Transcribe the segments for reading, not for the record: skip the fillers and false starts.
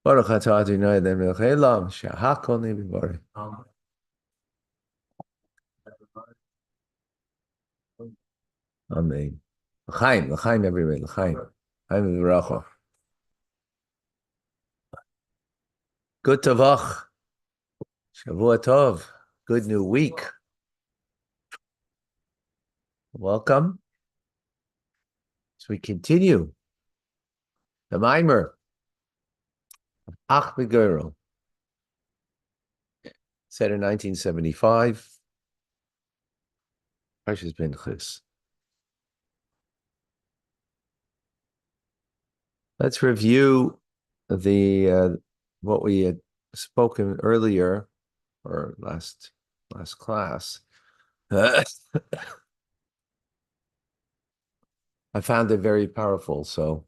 Baruch atah Adonai Eloheinu melech haolam, shehakol niv'e b'dvaro. Amen. L'chaim, l'chaim, everybody, l'chaim. L'chaim v'bracha. Good tavach. Shavua tov. Good new week. Welcome. So we continue the mimer of Ach Begorel, said in 1975. Parshas Pinchas. Let's review the what we had spoken earlier or last class. I found it very powerful. So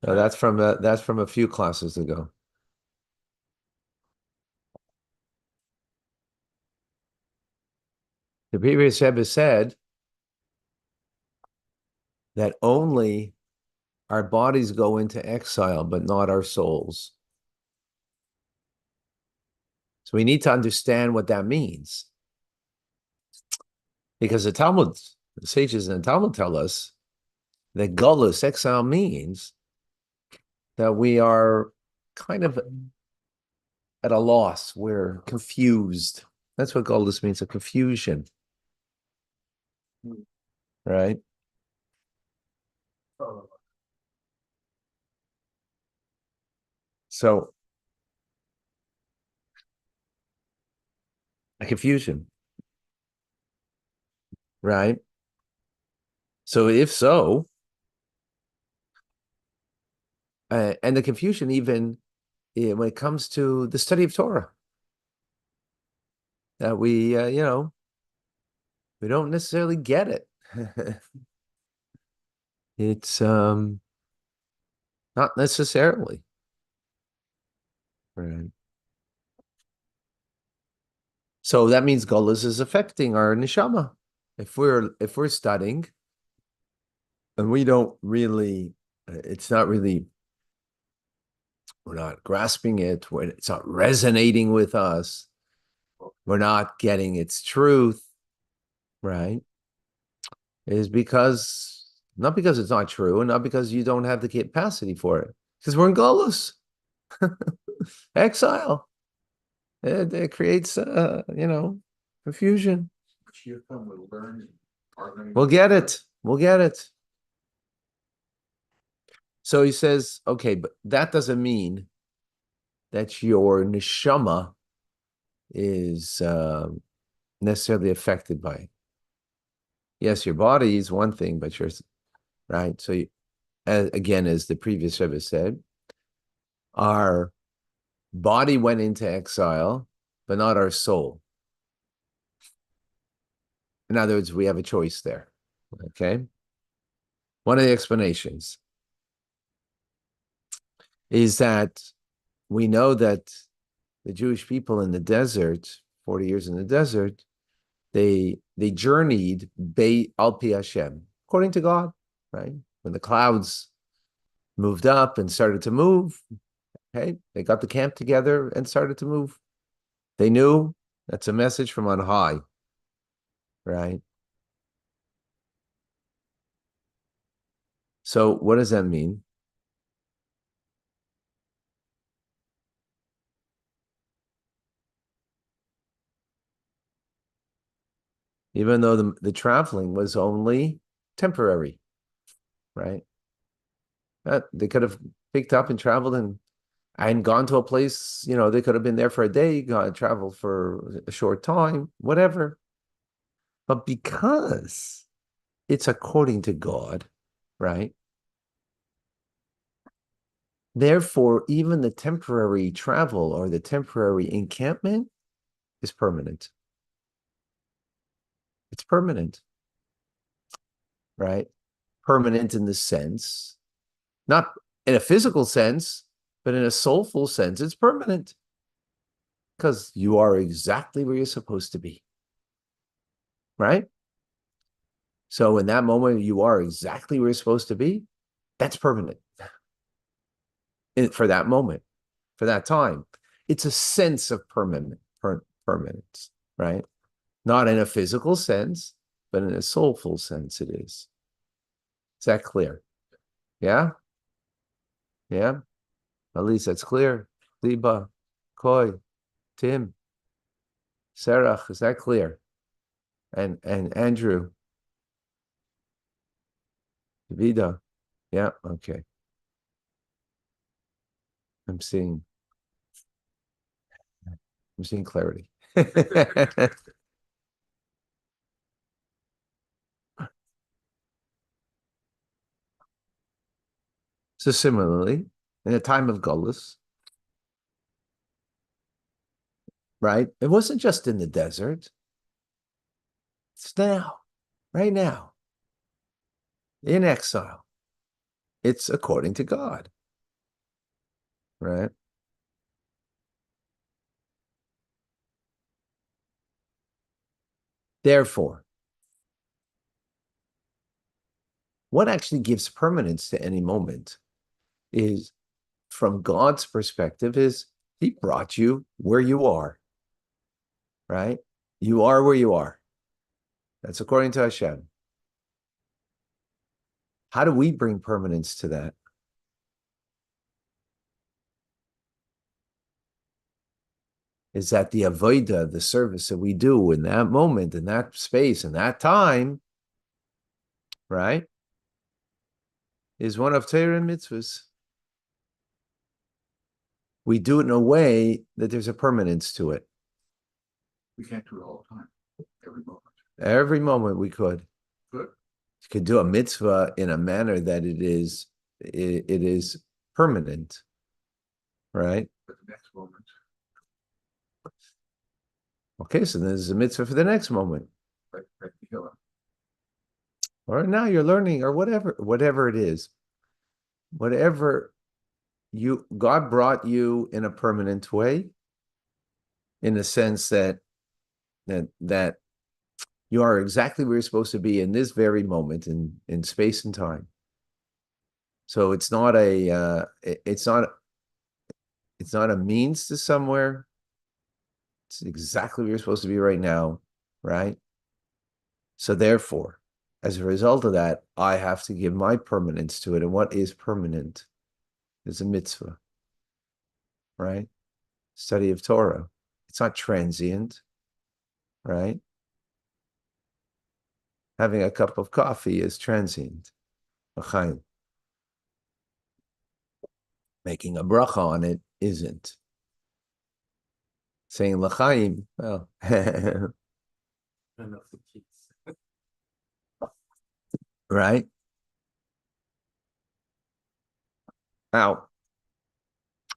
that's from a few classes ago. The previous Rebbe said that only our bodies go into exile, but not our souls. So we need to understand what that means. Because the Talmud, the sages in the Talmud tell us that Golus, exile, means that we are kind of at a loss. We're confused. That's what Golus means, a confusion. Right? So, a confusion. Right? So, if so, and the confusion even when it comes to the study of Torah, that we don't necessarily get it. It's not necessarily. Right. So that means Golus is affecting our neshama. If we're studying and we don't really, it's not really, we're not grasping it, it's not resonating with us, we're not getting its truth, right? It is not because it's not true, and not because you don't have the capacity for it, because we're in Golus. Exile. It creates, confusion. We'll get it. We'll get it. So he says, okay, but that doesn't mean that your neshama is necessarily affected by it. Yes, your body is one thing, but yours, right? So again, as the previous Rebbe said, our body went into exile, but not our soul. In other words, we have a choice there. Okay. One of the explanations is that we know that the Jewish people in the desert, 40 years in the desert, they journeyed al pi Hashem, according to God, right? When the clouds moved up and started to move, okay, they got the camp together and started to move. They knew that's a message from on high, right? So what does that mean? Even though the traveling was only temporary, right? They could have picked up and traveled and gone to a place, they could have been there for a day, traveled for a short time, whatever. But because it's according to God, right? Therefore, even the temporary travel or the temporary encampment is permanent. It's permanent, right? Permanent in the sense, not in a physical sense, but in a soulful sense, it's permanent. Because you are exactly where you're supposed to be, right? So in that moment, you are exactly where you're supposed to be. That's permanent. for that moment, for that time. It's a sense of permanence, right? Not in a physical sense, but in a soulful sense it is. Is that clear? Yeah? Yeah? At least that's clear. Liba, Koi, Tim, Serach, is that clear? And Andrew, Vida. Yeah, okay. I'm seeing clarity. So similarly, in a time of Gullus, right? It wasn't just in the desert. It's now, right now, in exile. It's according to God, right? Therefore, what actually gives permanence to any moment is, from God's perspective, is He brought you where you are, right? You are where you are. That's according to Hashem. How do we bring permanence to that? Is that the avodah, the service that we do in that moment, in that space, in that time, right, is one of Torah and mitzvahs. We do it in a way that there's a permanence to it. We can't do it all the time, every moment. Every moment we could. Good. You could do a mitzvah in a manner that it is permanent, right? But the next moment. Okay, so there's a mitzvah for the next moment. Like the healer. Or now you're learning, or whatever it is. Whatever God brought you in a permanent way, in the sense that you are exactly where you're supposed to be in this very moment in space and time. So it's not a means to somewhere. It's exactly where you're supposed to be right now, right? So therefore, as a result of that, I have to give my permanence to it. And what is permanent is a mitzvah, right? Study of Torah. It's not transient, right? Having a cup of coffee is transient. Making a bracha on it isn't. Saying l'chaim, well, right? Now,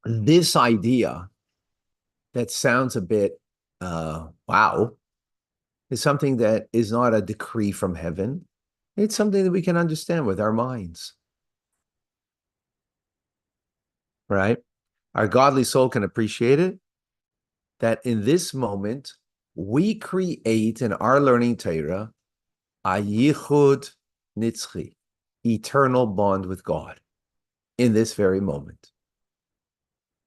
this idea that sounds a bit wow is something that is not a decree from heaven. It's something that we can understand with our minds, right? Our godly soul can appreciate it, that in this moment, we create in our learning Torah a yichud nitzchi, eternal bond with God in this very moment.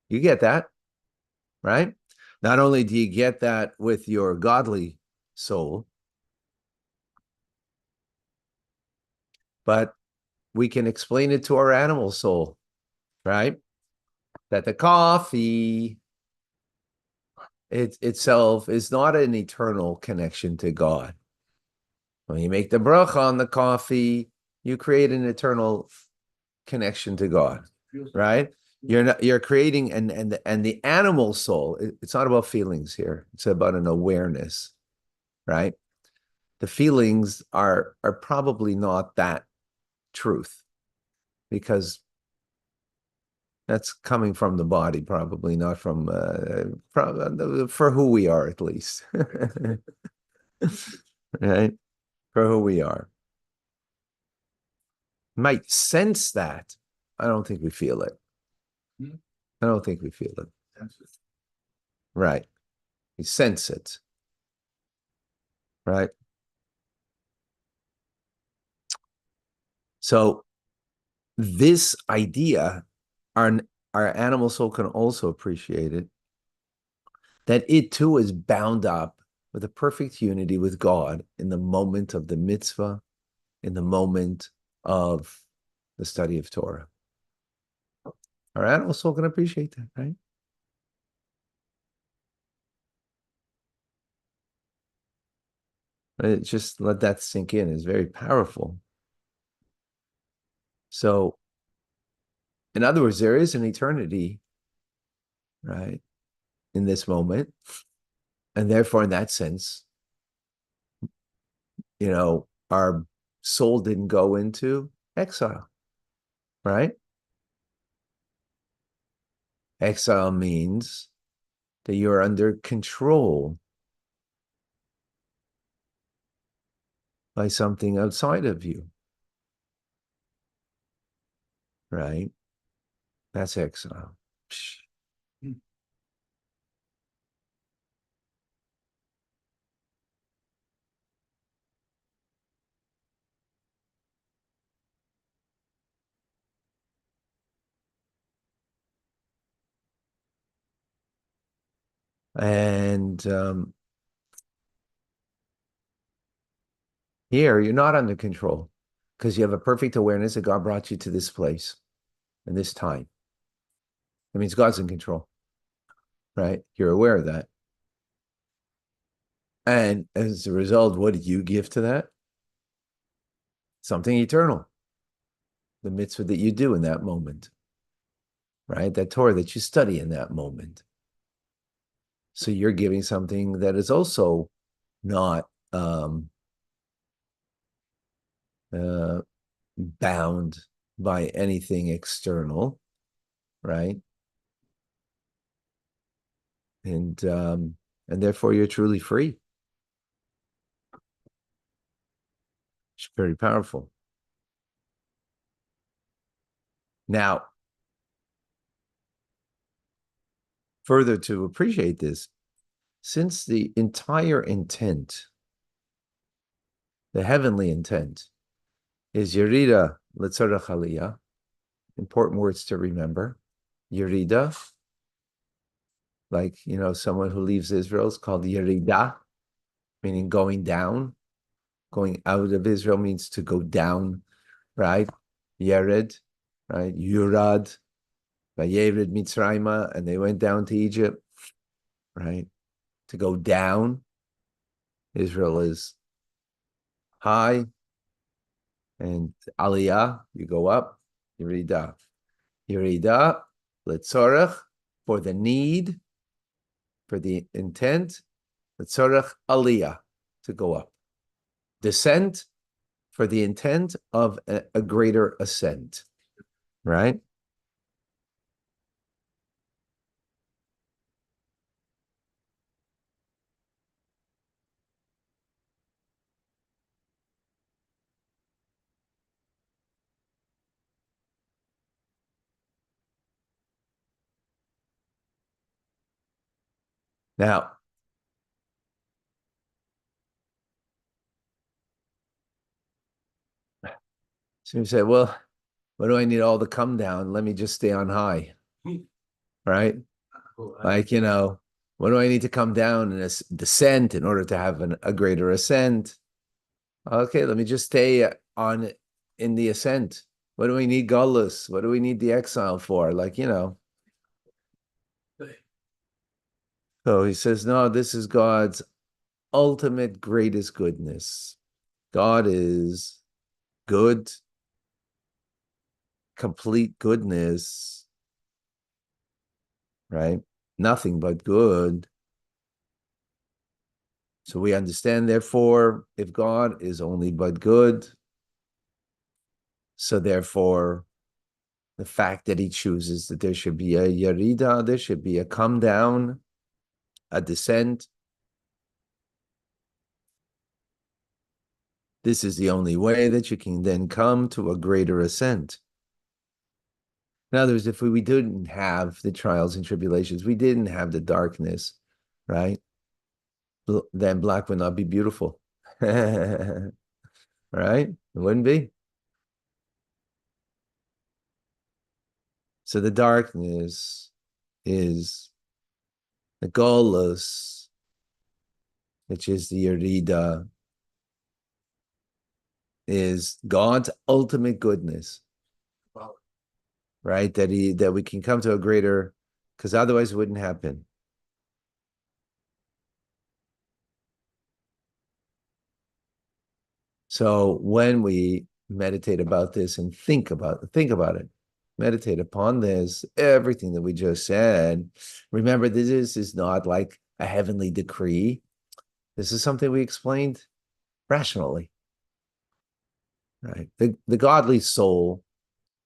You get that, right? Not only do you get that with your godly soul, but we can explain it to our animal soul, right? That the coffee itself is not an eternal connection to God. When you make the bracha on the coffee, you create an eternal connection to God, right? You're creating and the animal soul. It's not about feelings here. It's about an awareness, right? The feelings are probably not that truth, because that's coming from the body, probably not from for who we are, at least, right? For who we are, might sense that. I don't think we feel it. I don't think we feel it. Right. We sense it. Right. So this idea our animal soul can also appreciate it, that it too is bound up with a perfect unity with God in the moment of the mitzvah, in the moment of the study of Torah. Our animal soul can appreciate that, right? Just let that sink in. It's very powerful. So, in other words, there is an eternity, right, in this moment. And therefore, in that sense, our soul didn't go into exile, right? Exile means that you're under control by something outside of you, right? That's exile. And here, you're not under control because you have a perfect awareness that God brought you to this place and this time. That means God's in control, right? You're aware of that. And as a result, what did you give to that? Something eternal. The mitzvah that you do in that moment, right? That Torah that you study in that moment. So you're giving something that is also not bound by anything external, right? And therefore you're truly free. It's very powerful. Now, further to appreciate this, since the entire intent, the heavenly intent, is Yerida L'tzorech Aliyah, important words to remember. Yerida, like, someone who leaves Israel is called Yerida, meaning going down. Going out of Israel means to go down, right? Yered, right? Yurad, Vayered Mitzrayma, and they went down to Egypt, right? To go down. Israel is high, and Aliyah, you go up. Yerida. Yerida, Letzorech, for the need, for the intent, Letzorech Aliyah, to go up. Descent, for the intent of a greater ascent, right? Now, so you say, well, what do I need all the come down? Let me just stay on high, right? Like, what do I need to come down in a descent in order to have a greater ascent? Okay, let me just stay in the ascent. What do we need Gullus? What do we need the exile for? Like, So he says, no, this is God's ultimate greatest goodness. God is good, complete goodness, right? Nothing but good. So we understand, therefore, if God is only but good, so therefore, the fact that he chooses that there should be a yarida, there should be a come down, a descent. This is the only way that you can then come to a greater ascent. In other words, if we didn't have the trials and tribulations, we didn't have the darkness, right? Then black would not be beautiful. Right? It wouldn't be. So the darkness is the Golus, which is the Yerida, is God's ultimate goodness, Well, right? That we can come to a greater, because otherwise it wouldn't happen. So when we meditate about this and think about it, meditate upon this, everything that we just said, remember this is not like a heavenly decree. This is something we explained rationally, right? The godly soul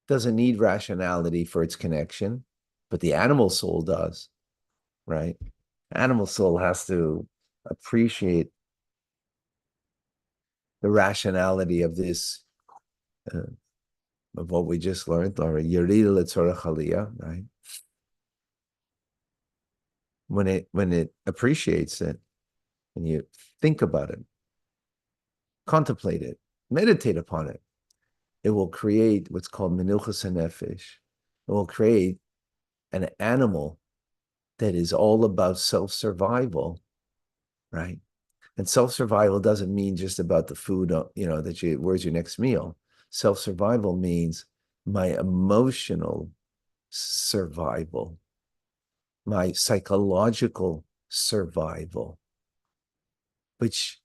doesn't need rationality for its connection, but the animal soul does, right? Animal soul has to appreciate the rationality of this, of what we just learned, or Yerida L'Tzorach Aliyah, right? When it appreciates it, and you think about it, contemplate it, meditate upon it, it will create what's called Menuchas HaNefesh. It will create an animal that is all about self-survival, right? And self-survival doesn't mean just about the food, where's your next meal? Self-survival means my emotional survival, my psychological survival, which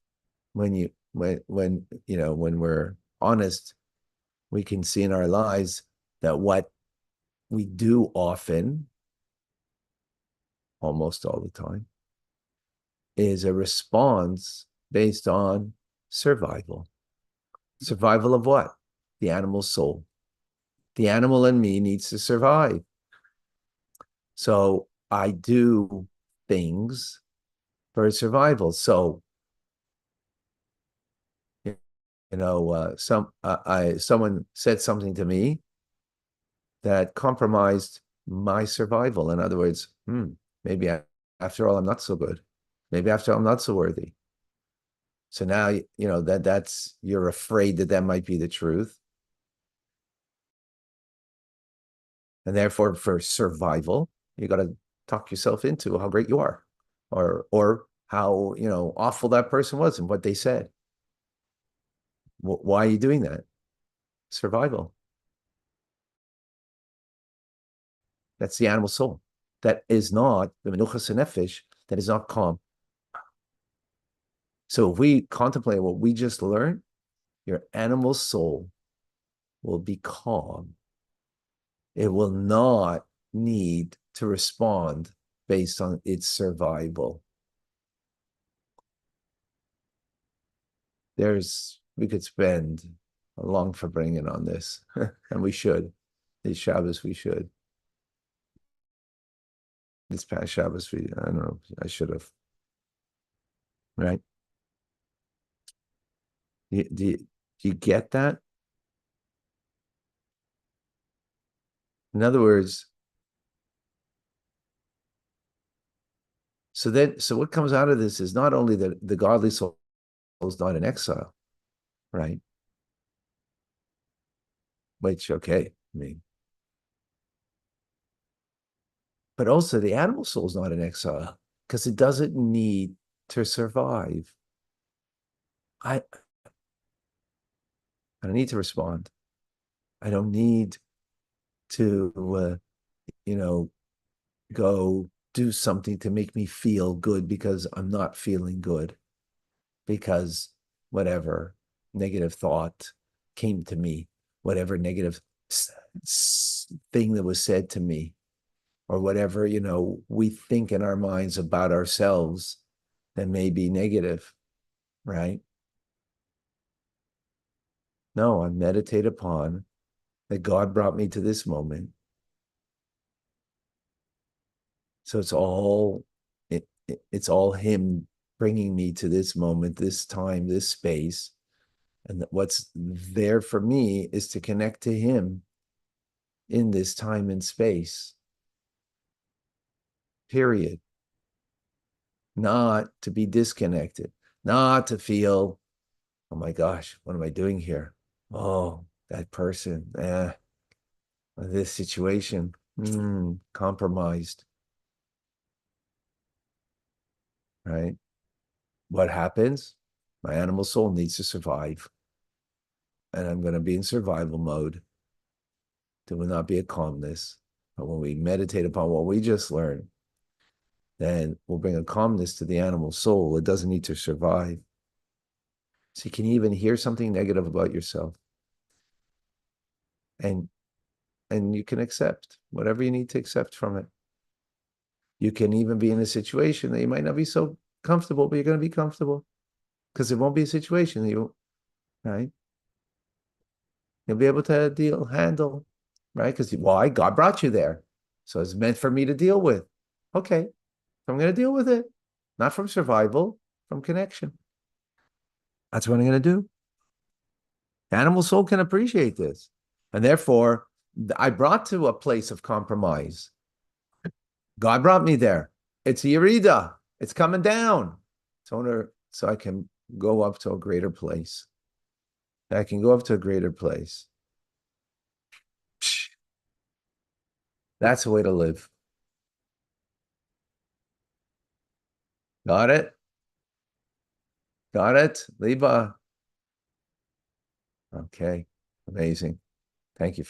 when we're honest, we can see in our lives that what we do often, almost all the time, is a response based on survival. Survival of what? The animal soul. The animal in me needs to survive. So I do things for survival. So, someone said something to me that compromised my survival. In other words, maybe after all, I'm not so good. Maybe after all, I'm not so worthy. So now, that's, you're afraid that might be the truth. And therefore, for survival, you got to talk yourself into how great you are, or how, awful that person was and what they said. Why are you doing that? Survival. That's the animal soul. That is not the menuchas nefesh. That is not calm. So if we contemplate what we just learned, your animal soul will be calm. It will not need to respond based on its survival. We could spend a long bringing on this, and we should. This Shabbos, we should. This past Shabbos, I don't know, I should have. Right? Do you get that? In other words, so what comes out of this is not only that the godly soul is not in exile, right? Which, okay, I mean, but also the animal soul is not in exile because it doesn't need to survive. I don't need to respond. I don't need to, go do something to make me feel good because I'm not feeling good, because whatever negative thought came to me, whatever negative thing that was said to me, or whatever, we think in our minds about ourselves that may be negative, right? No, I meditate upon that God brought me to this moment. So it's all him bringing me to this moment, this time, this space. And what's there for me is to connect to him in this time and space. Period. Not to be disconnected, not to feel, oh my gosh, what am I doing here? Oh, that person, this situation. Compromised, right? What happens? My animal soul needs to survive. And I'm going to be in survival mode. There will not be a calmness. But when we meditate upon what we just learned, then we'll bring a calmness to the animal soul. It doesn't need to survive. So you can even hear something negative about yourself. And you can accept whatever you need to accept from it. You can even be in a situation that you might not be so comfortable, but you're going to be comfortable because it won't be a situation that you, right? You'll be able to handle, right? Because why? God brought you there. So it's meant for me to deal with. Okay, I'm going to deal with it. Not from survival, from connection. That's what I'm going to do. Animal soul can appreciate this. And therefore, I brought to a place of compromise. God brought me there. It's a Yerida. It's coming down. So I can go up to a greater place. I can go up to a greater place. That's a way to live. Got it? Got it? Liba. Okay. Amazing. Thank you.